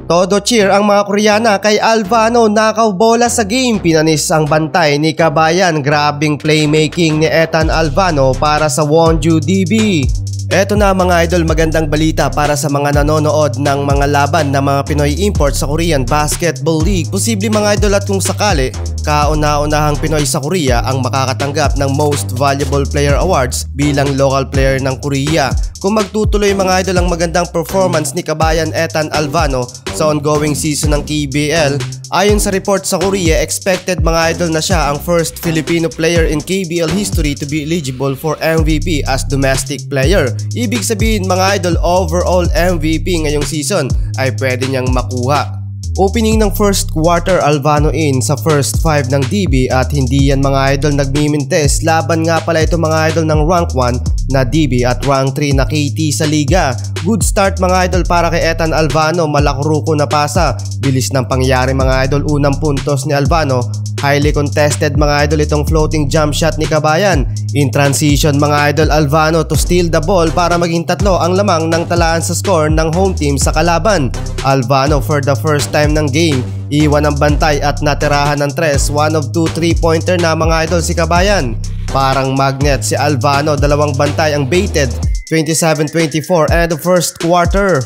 Todo cheer ang mga Koreana kay Alvano, nakaw bola sa game, pinanis ang bantay ni Kabayan. Grabing playmaking ni Ethan Alvano para sa Wonju DB. Eto na mga idol, magandang balita para sa mga nanonood ng mga laban ng mga Pinoy import sa Korean Basketball League. Posible mga idol at kung sakali, kauna-unahang Pinoy sa Korea ang makakatanggap ng Most Valuable Player Awards bilang local player ng Korea. Kung magtutuloy mga idol ang magandang performance ni Kabayan Ethan Alvano sa ongoing season ng KBL, ayon sa report sa Korea, expected mga idol na siya ang first Filipino player in KBL history to be eligible for MVP as domestic player. Ibig sabihin mga idol, overall MVP ngayong season ay pwede niyang makuha. Opening ng first quarter, Alvano in sa first 5 ng DB at hindi yan mga idol nagmimintes. Laban nga pala ito mga idol ng rank 1 na DB at rank 3 na KT sa liga. Good start mga idol para kay Ethan Alvano, malakruko na pasa. Bilis ng pangyari mga idol, unang puntos ni Alvano. Highly contested mga idol itong floating jump shot ni Kabayan. In transition mga idol, Alvano to steal the ball para maging 3 ang lamang ng talaan sa score ng home team sa kalaban. Alvano for the first time ng game, iwan ang bantay at natirahan ng 3. One of 2 3-pointer na mga idol si Kabayan. Parang magnet si Alvano, 2 bantay ang baited. 27-24 and the first quarter.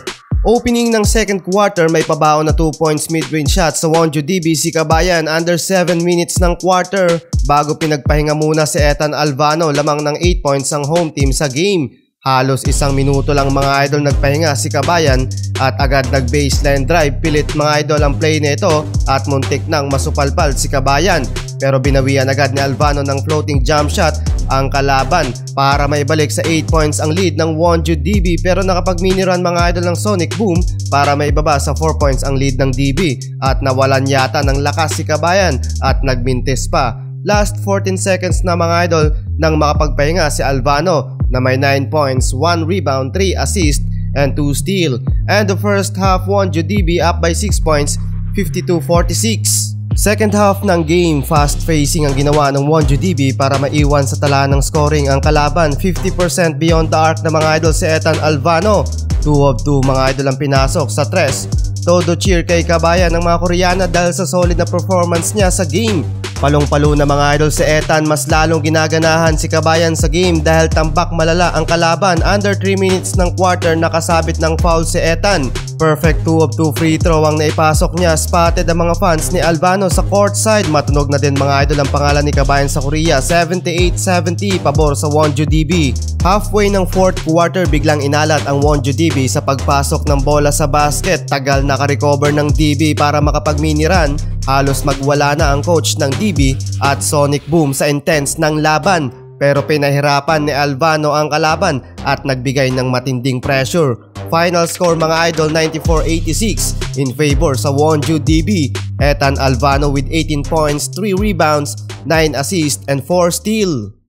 Opening ng second quarter, may pabaon na 2 points mid-range shot sa Wonju DB si Kabayan under 7 minutes ng quarter bago pinagpahinga muna si Ethan Alvano. Lamang ng 8 points ang home team sa game. Halos 1 minuto lang mga idol nagpahinga si Kabayan at agad nag-baseline drive. Pilit mga idol ang play nito at muntik nang masupalpal si Kabayan. Pero binawian agad ni Alvano ng floating jump shot ang kalaban para maibalik sa 8 points ang lead ng Wonju DB. Pero nakapag-mini run mga idol ng Sonic Boom para maibaba sa 4 points ang lead ng DB. At nawalan yata ng lakas si Kabayan at nagmintis pa. Last 14 seconds na mga idol nang makapagpahinga si Alvano na may 9 points, 1 rebound, 3 assist, and 2 steal. And the first half, Wonju DB up by 6 points, 52-46. Second half ng game, fast facing ang ginawa ng Wonju DB para maiwan sa tala ng scoring ang kalaban. 50% beyond the arc na mga idol si Ethan Alvano. 2 of 2 mga idol ang pinasok sa 3. Todo cheer kay Kabayan ng mga Koreana dahil sa solid na performance niya sa game. Palong-palo na mga idol si Ethan, mas lalong ginaganahan si Kabayan sa game dahil tambak malala ang kalaban. Under 3 minutes ng quarter, nakasabit ng foul si Ethan. Perfect 2 of 2 free throw ang naipasok niya. Spotted ang mga fans ni Alvano sa court side. Matunog na din mga idol ang pangalan ni Kabayan sa Korea. 78-70 pabor sa Wonju DB. Halfway ng fourth quarter, biglang inalat ang Wonju DB sa pagpasok ng bola sa basket. Tagal naka-recover ng DB para makapag-mini run. Halos magwala na ang coach ng DB at Sonic Boom sa intense ng laban. Pero pinahirapan ni Alvano ang kalaban at nagbigay ng matinding pressure. Final score mga idol, 94-86 in favor sa Wonju DB. Ethan Alvano with 18 points, 3 rebounds, 9 assists and 4 steal.